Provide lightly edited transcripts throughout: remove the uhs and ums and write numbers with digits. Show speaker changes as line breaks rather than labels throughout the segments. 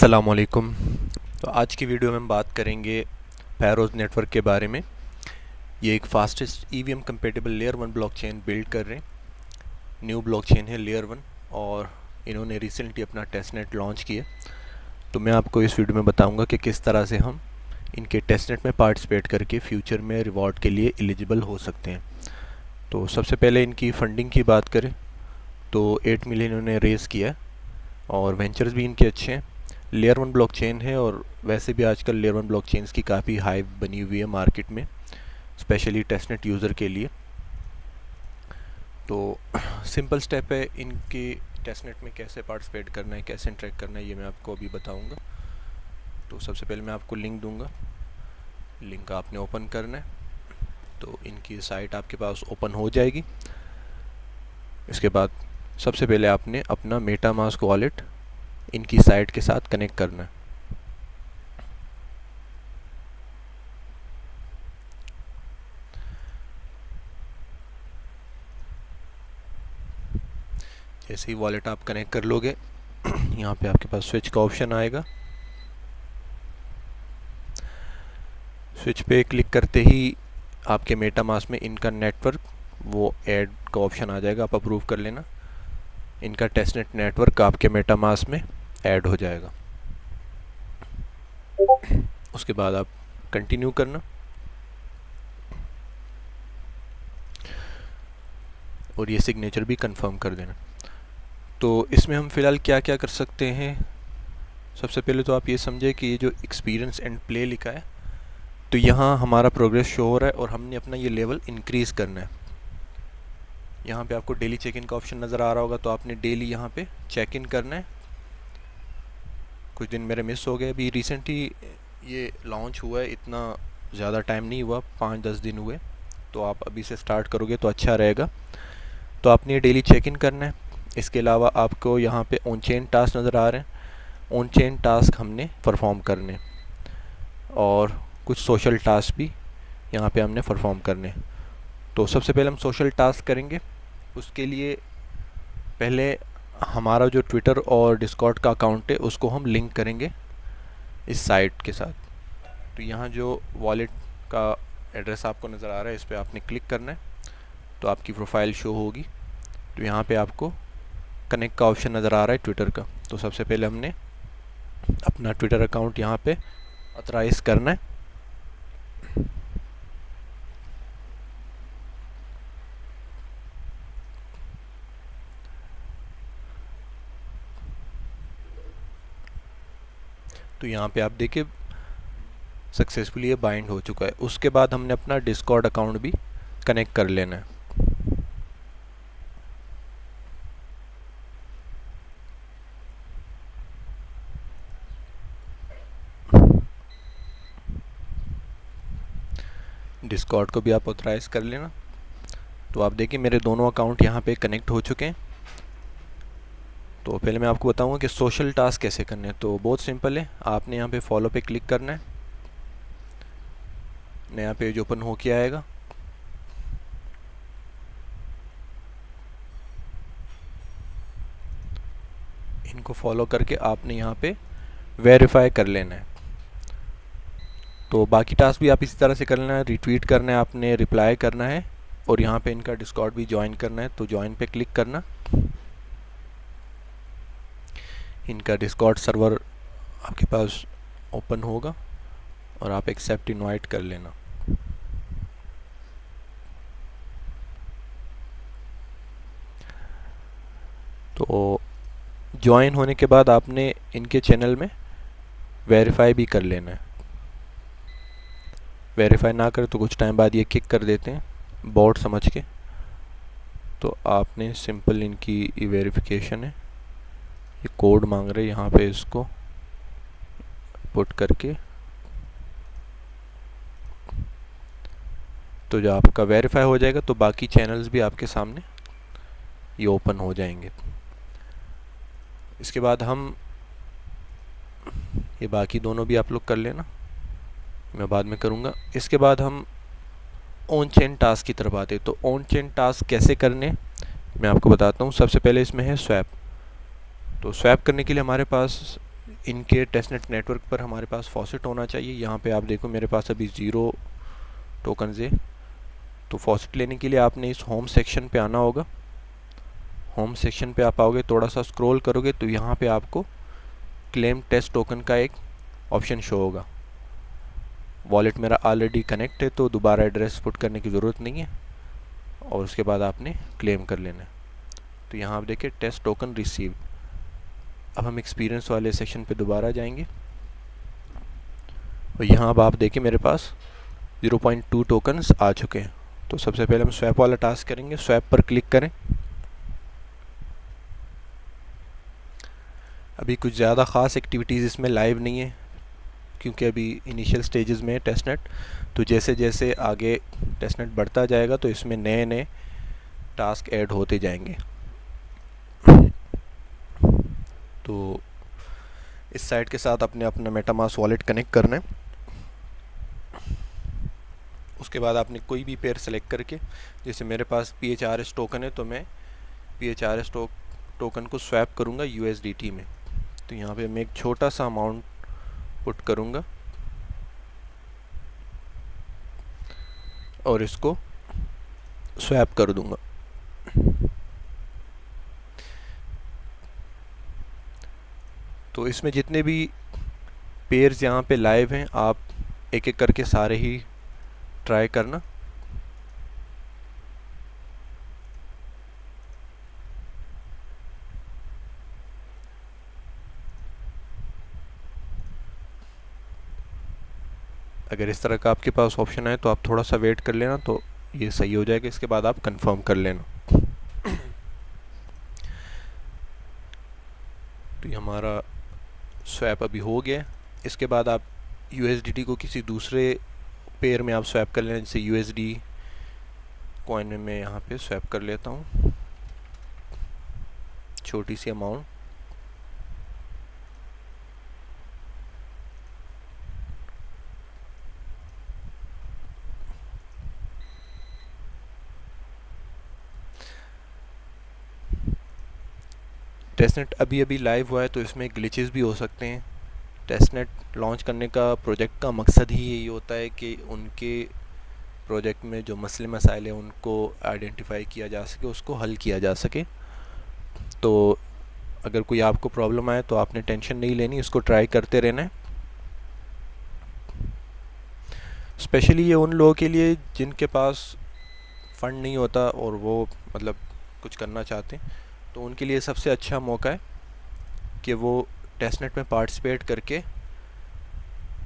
अस्सलामुअलैकुम। तो आज की वीडियो में हम बात करेंगे पैरोज नेटवर्क के बारे में। ये एक fastest EVM compatible layer 1 blockchain build कर रहे हैं। न्यू ब्लॉकचेन है लेयर 1 और इन्होंने रिसेंटली अपना टेस्टनेट लॉन्च किया। तो मैं आपको इस वीडियो में बताऊंगा कि किस तरह से हम इनके टेस्टनेट में पार्टिसिपेट करके फ्यूचर में रिवॉर्ड के लिए एलिजिबल हो सकते हैं। तो सबसे पहले इनकी फंडिंग की बात करें तो 8 मिलियन इन्होंने रेज़ किया है और वेंचर्स भी इनके अच्छे हैं। लेयर 1 ब्लॉकचेन है और वैसे भी आजकल लेयर 1 ब्लॉकचेन्स की काफ़ी हाइप बनी हुई है मार्केट में, स्पेशली टेस्टनेट यूज़र के लिए। तो सिंपल स्टेप है इनके टेस्टनेट में कैसे पार्टिसिपेट करना है, कैसे इंटरेक्ट करना है, ये मैं आपको अभी बताऊंगा। तो सबसे पहले मैं आपको लिंक दूंगा, लिंक आपने ओपन करना है तो इनकी साइट आपके पास ओपन हो जाएगी। इसके बाद सबसे पहले आपने अपना मेटामास्क वॉलेट इनकी साइट के साथ कनेक्ट करना है। जैसे ही वॉलेट आप कनेक्ट कर लोगे यहाँ पे आपके पास स्विच का ऑप्शन आएगा। स्विच पे क्लिक करते ही आपके मेटामास्क में इनका नेटवर्क वो ऐड का ऑप्शन आ जाएगा, आप अप्रूव कर लेना। इनका टेस्टनेट नेटवर्क आपके मेटामास्क में ऐड हो जाएगा। उसके बाद आप कंटिन्यू करना और ये सिग्नेचर भी कंफर्म कर देना। तो इसमें हम फ़िलहाल क्या क्या कर सकते हैं, सबसे पहले तो आप ये समझे कि ये जो एक्सपीरियंस एंड प्ले लिखा है तो यहाँ हमारा प्रोग्रेस शो हो रहा है और हमने अपना ये लेवल इंक्रीज़ करना है। यहाँ पे आपको डेली चेक इन का ऑप्शन नज़र आ रहा होगा, तो आपने डेली यहाँ पे चेक इन करना है। कुछ दिन मेरे मिस हो गए, अभी रिसेंटली ये लॉन्च हुआ है, इतना ज़्यादा टाइम नहीं हुआ, 5-10 दिन हुए। तो आप अभी से स्टार्ट करोगे तो अच्छा रहेगा। तो आपने ये डेली चेक इन करना है। इसके अलावा आपको यहाँ पे ऑन चेन टास्क नज़र आ रहे हैं, ऑन चेन टास्क हमने परफॉर्म करने और कुछ सोशल टास्क भी यहाँ पे हमने परफॉर्म करने। तो सबसे पहले हम सोशल टास्क करेंगे। उसके लिए पहले हमारा जो ट्विटर और डिस्कॉर्ड का अकाउंट है उसको हम लिंक करेंगे इस साइट के साथ। तो यहाँ जो वॉलेट का एड्रेस आपको नज़र आ रहा है इस पर आपने क्लिक करना है तो आपकी प्रोफाइल शो होगी। तो यहाँ पे आपको कनेक्ट का ऑप्शन नज़र आ रहा है ट्विटर का। तो सबसे पहले हमने अपना ट्विटर अकाउंट यहाँ पे ऑथराइज करना है। तो यहाँ पे आप देखिए सक्सेसफुली ये बाइंड हो चुका है। उसके बाद हमने अपना डिस्कॉर्ड अकाउंट भी कनेक्ट कर लेना है। डिस्कॉर्ड को भी आप ऑथराइज कर लेना। तो आप देखिए मेरे दोनों अकाउंट यहाँ पे कनेक्ट हो चुके हैं। तो पहले मैं आपको बताऊंगा कि सोशल टास्क कैसे करने हैं। तो बहुत सिंपल है, आपने यहाँ पे फॉलो पे क्लिक करना है, नया पेज ओपन हो के आएगा। इनको फॉलो करके आपने यहाँ पे वेरीफाई कर लेना है। तो बाकी टास्क भी आप इसी तरह से कर लेना है, रिट्वीट करना है आपने, रिप्लाई करना है और यहाँ पे इनका डिस्कॉर्ड भी ज्वाइन करना है। तो ज्वाइन पे क्लिक करना, इनका डिस्कॉर्ड सर्वर आपके पास ओपन होगा और आप एक्सेप्ट इनवाइट कर लेना। तो ज्वाइन होने के बाद आपने इनके चैनल में वेरीफाई भी कर लेना है। वेरीफाई ना करे तो कुछ टाइम बाद ये किक कर देते हैं बॉट समझ के। तो आपने सिंपल इनकी वेरिफिकेशन है, ये कोड मांग रहे यहाँ पे, इसको पुट करके तो जब आपका वेरीफाई हो जाएगा तो बाकी चैनल्स भी आपके सामने ये ओपन हो जाएंगे। इसके बाद हम ये बाकी दोनों भी आप लोग कर लेना, मैं बाद में करूँगा। इसके बाद हम ऑन चेन टास्क की तरफ आते हैं। तो ऑन चेन टास्क कैसे करने मैं आपको बताता हूँ। सबसे पहले इसमें है स्वैप। तो स्वैप करने के लिए हमारे पास इनके टेस्टनेट नेटवर्क पर हमारे पास फॉसेट होना चाहिए। यहाँ पे आप देखो मेरे पास अभी 0 टोकन्स है। तो फॉसेट लेने के लिए आपने इस होम सेक्शन पे आना होगा। होम सेक्शन पे आप आओगे, थोड़ा सा स्क्रॉल करोगे तो यहाँ पे आपको क्लेम टेस्ट टोकन का एक ऑप्शन शो होगा। वॉलेट मेरा ऑलरेडी कनेक्ट है तो दोबारा एड्रेस पुट करने की ज़रूरत नहीं है, और उसके बाद आपने क्लेम कर लेना है। तो यहाँ आप देखिए टेस्ट टोकन रिसीव। अब हम एक्सपीरियंस वाले सेक्शन पे दोबारा जाएंगे और यहाँ अब आप देखिए मेरे पास 0.2 टोकन्स आ चुके हैं। तो सबसे पहले हम स्वैप वाला टास्क करेंगे। स्वैप पर क्लिक करें। अभी कुछ ज़्यादा ख़ास एक्टिविटीज़ इसमें लाइव नहीं है क्योंकि अभी इनिशियल स्टेजेस में है टेस्टनेट। तो जैसे जैसे आगे टेस्टनेट बढ़ता जाएगा तो इसमें नए नए टास्क ऐड होते जाएंगे। तो इस साइट के साथ अपने अपना मेटामास्क वॉलेट कनेक्ट करना है। उसके बाद आपने कोई भी पेयर सेलेक्ट करके, जैसे मेरे पास PHRS टोकन है तो मैं PHRS टोकन को स्वैप करूँगा USDT में। तो यहाँ पे मैं एक छोटा सा अमाउंट पुट करूँगा और इसको स्वैप कर दूँगा। तो इसमें जितने भी पेयर्स यहाँ पे लाइव हैं आप एक एक करके सारे ही ट्राई करना। अगर इस तरह का आपके पास ऑप्शन है तो आप थोड़ा सा वेट कर लेना, तो ये सही हो जाएगा। इसके बाद आप कंफर्म कर लेना। तो ये हमारा स्वैप अभी हो गया। इसके बाद आप USDT को किसी दूसरे पेयर में आप स्वैप कर लेना। जैसे USD कॉइन में मैं यहाँ पे स्वैप कर लेता हूँ छोटी सी अमाउंट। टेस्टनेट अभी अभी लाइव हुआ है तो इसमें ग्लिचेस भी हो सकते हैं। टेस्टनेट लॉन्च करने का प्रोजेक्ट का मकसद ही यही होता है कि उनके प्रोजेक्ट में जो मसले मसाइल हैं उनको आइडेंटिफाई किया जा सके, उसको हल किया जा सके। तो अगर कोई आपको प्रॉब्लम आए तो आपने टेंशन नहीं लेनी, इसको ट्राई करते रहना है। स्पेशली ये उन लोगों के लिए जिनके पास फंड नहीं होता और वो मतलब कुछ करना चाहते हैं, तो उनके लिए सबसे अच्छा मौका है कि वो टेस्टनेट में पार्टिसिपेट करके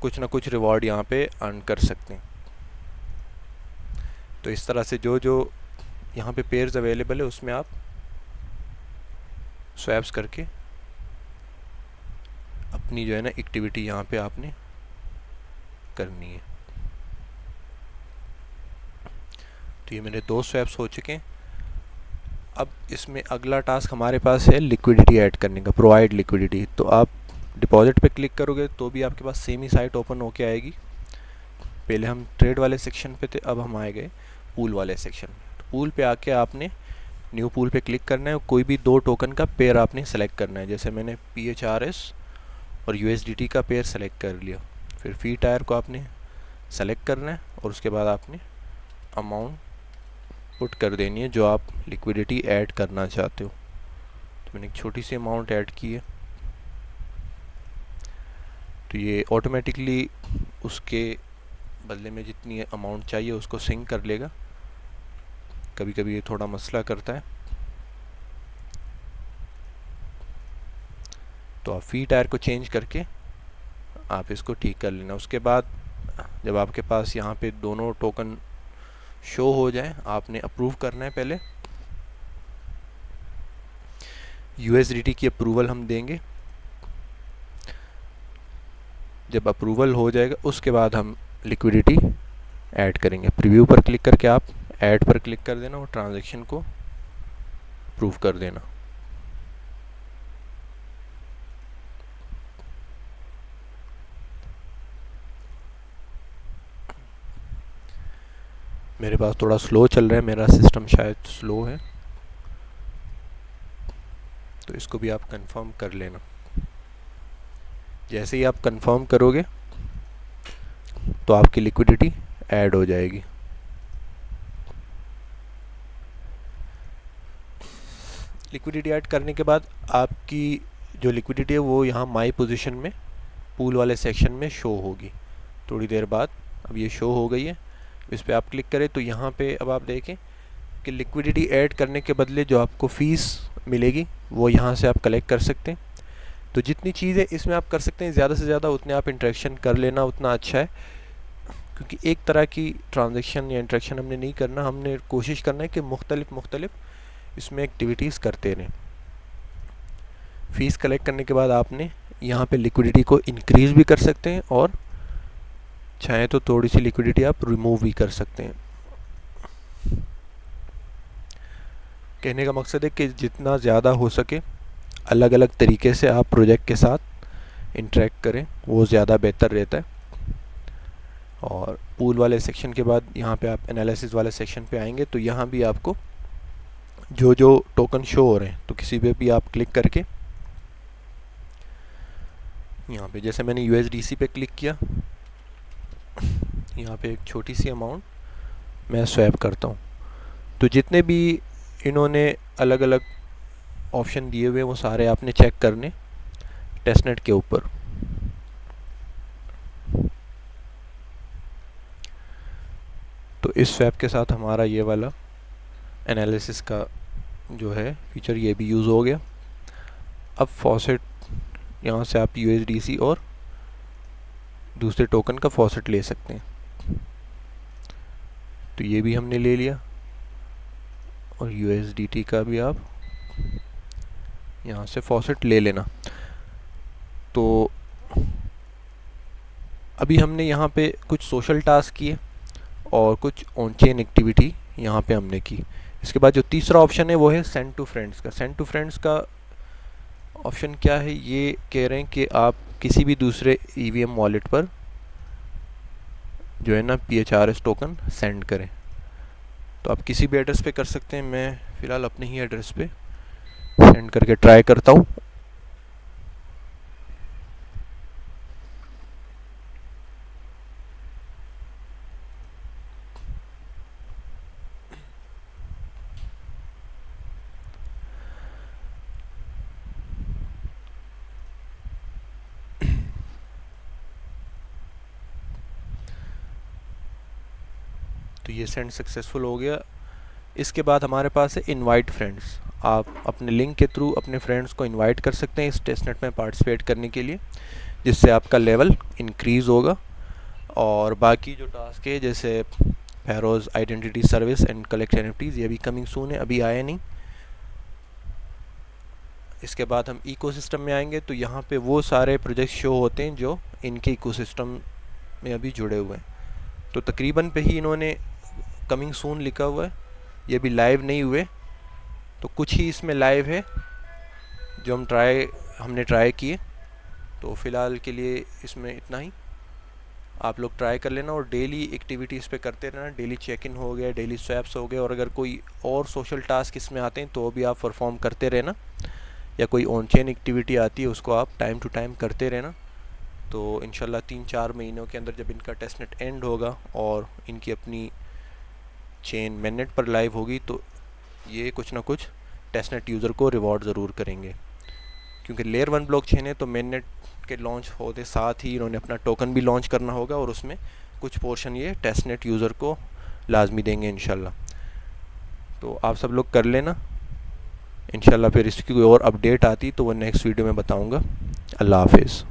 कुछ ना कुछ रिवॉर्ड यहाँ पे अर्न कर सकते हैं। तो इस तरह से जो जो यहाँ पे पेयर्स अवेलेबल है उसमें आप स्वैप्स करके अपनी जो है ना एक्टिविटी यहाँ पे आपने करनी है। तो ये मेरे 2 स्वैप्स हो चुके हैं। अब इसमें अगला टास्क हमारे पास है लिक्विडिटी ऐड करने का, प्रोवाइड लिक्विडिटी। तो आप डिपॉजिट पे क्लिक करोगे तो भी आपके पास सेम ही साइट ओपन होके आएगी। पहले हम ट्रेड वाले सेक्शन पे थे, अब हम आए गए पूल वाले सेक्शन। तो पूल पे आके आपने न्यू पूल पे क्लिक करना है और कोई भी 2 टोकन का पेयर आपने सेलेक्ट करना है। जैसे मैंने PHRS और USDT का पेयर सेलेक्ट कर लिया। फिर फी टायर को आपने सेलेक्ट करना है और उसके बाद आपने अमाउंट पुट कर देनी है जो आप लिक्विडिटी ऐड करना चाहते हो। तो मैंने एक छोटी सी अमाउंट ऐड की है। तो ये ऑटोमेटिकली उसके बदले में जितनी अमाउंट चाहिए उसको सिंक कर लेगा। कभी कभी ये थोड़ा मसला करता है, तो आप फी टायर को चेंज करके आप इसको ठीक कर लेना। उसके बाद जब आपके पास यहाँ पे दोनों टोकन शो हो जाए आपने अप्रूव करना है। पहले USDT की अप्रूवल हम देंगे। जब अप्रूवल हो जाएगा उसके बाद हम लिक्विडिटी ऐड करेंगे। प्रीव्यू पर क्लिक करके आप ऐड पर क्लिक कर देना और ट्रांजैक्शन को अप्रूव कर देना। मेरे पास थोड़ा स्लो चल रहा है, मेरा सिस्टम शायद स्लो है, तो इसको भी आप कंफर्म कर लेना। जैसे ही आप कंफर्म करोगे तो आपकी लिक्विडिटी ऐड हो जाएगी। लिक्विडिटी ऐड करने के बाद आपकी जो लिक्विडिटी है वो यहाँ माई पोजीशन में पूल वाले सेक्शन में शो होगी थोड़ी देर बाद। अब ये शो हो गई है, इस पर आप क्लिक करें तो यहाँ पे अब आप देखें कि लिक्विडिटी ऐड करने के बदले जो आपको फ़ीस मिलेगी वो यहाँ से आप कलेक्ट कर सकते हैं। तो जितनी चीज़ें इसमें आप कर सकते हैं ज़्यादा से ज़्यादा उतने आप इंटरेक्शन कर लेना उतना अच्छा है, क्योंकि एक तरह की ट्रांजेक्शन या इंटरेक्शन हमने नहीं करना, हमने कोशिश करना है कि मुख्तलिफ इसमें एक्टिविटीज़ करते रहें। फ़ीस कलेक्ट करने के बाद आपने यहाँ पे लिक्विडिटी को इंक्रीज़ भी कर सकते हैं और चाहे तो थोड़ी सी लिक्विडिटी आप रिमूव भी कर सकते हैं। कहने का मकसद है कि जितना ज़्यादा हो सके अलग अलग तरीके से आप प्रोजेक्ट के साथ इंटरेक्ट करें, वो ज़्यादा बेहतर रहता है। और पूल वाले सेक्शन के बाद यहाँ पे आप एनालिसिस वाले सेक्शन पे आएंगे तो यहाँ भी आपको जो जो टोकन शो हो रहे हैं तो किसी पे भी आप क्लिक करके यहाँ पे जैसे मैंने USDC पे क्लिक किया, यहाँ पे एक छोटी सी अमाउंट मैं स्वैप करता हूँ। तो जितने भी इन्होंने अलग अलग ऑप्शन दिए हुए वो सारे आपने चेक करने टेस्टनेट के ऊपर। तो इस स्वैप के साथ हमारा ये वाला एनालिसिस का जो है फीचर ये भी यूज़ हो गया। अब फॉसेट यहाँ से आप USDC और दूसरे टोकन का फॉसेट ले सकते हैं। तो ये भी हमने ले लिया और USDT का भी आप यहाँ से फॉसेट ले लेना। तो अभी हमने यहाँ पे कुछ सोशल टास्क किए और कुछ ऑन चेन एक्टिविटी यहाँ पे हमने की। इसके बाद जो तीसरा ऑप्शन है वो है सेंड टू फ्रेंड्स का। सेंड टू फ्रेंड्स का ऑप्शन क्या है, ये कह रहे हैं कि आप किसी भी दूसरे EVM वॉलेट पर जो है ना PHRS टोकन सेंड करें। तो आप किसी भी एड्रेस पे कर सकते हैं, मैं फ़िलहाल अपने ही एड्रेस पे सेंड करके ट्राई करता हूँ। तो ये सेंड सक्सेसफुल हो गया। इसके बाद हमारे पास है इनवाइट फ्रेंड्स। आप अपने लिंक के थ्रू अपने फ्रेंड्स को इनवाइट कर सकते हैं इस टेस्टनेट में पार्टिसिपेट करने के लिए, जिससे आपका लेवल इंक्रीज़ होगा। और बाकी जो टास्क है जैसे Feroz identity service and collect NFTs ये भी कमिंग सून है, अभी आया नहीं। इसके बाद हम इकोसिस्टम में आएंगे तो यहाँ पे वो सारे प्रोजेक्ट शो होते हैं जो इनके इकोसिस्टम में अभी जुड़े हुए हैं। तो तकरीबन पे ही इन्होंने कमिंग सून लिखा हुआ है, ये भी लाइव नहीं हुए। तो कुछ ही इसमें लाइव है जो हमने ट्राई किए। तो फ़िलहाल के लिए इसमें इतना ही। आप लोग ट्राई कर लेना और डेली एक्टिविटी इस पे करते रहना। डेली चेक इन हो गया, डेली स्वैप्स हो गए, और अगर कोई और सोशल टास्क इसमें आते हैं तो भी आप परफॉर्म करते रहना, या कोई ऑन चेन एक्टिविटी आती है उसको आप टाइम टू टाइम करते रहना। तो इंशाल्लाह 3-4 महीनों के अंदर जब इनका टेस्टनेट एंड होगा और इनकी अपनी चेन मेननेट पर लाइव होगी तो ये कुछ ना कुछ टेस्टनेट यूज़र को रिवॉर्ड ज़रूर करेंगे, क्योंकि लेयर 1 ब्लॉकचेन है तो मेननेट के लॉन्च होते साथ ही इन्होंने अपना टोकन भी लॉन्च करना होगा और उसमें कुछ पोर्शन ये टेस्टनेट यूज़र को लाजमी देंगे इंशाल्लाह। तो आप सब लोग कर लेना इंशाल्लाह। फिर इसकी कोई और अपडेट आती तो वो नेक्स्ट वीडियो में बताऊँगा। अल्लाह हाफिज़।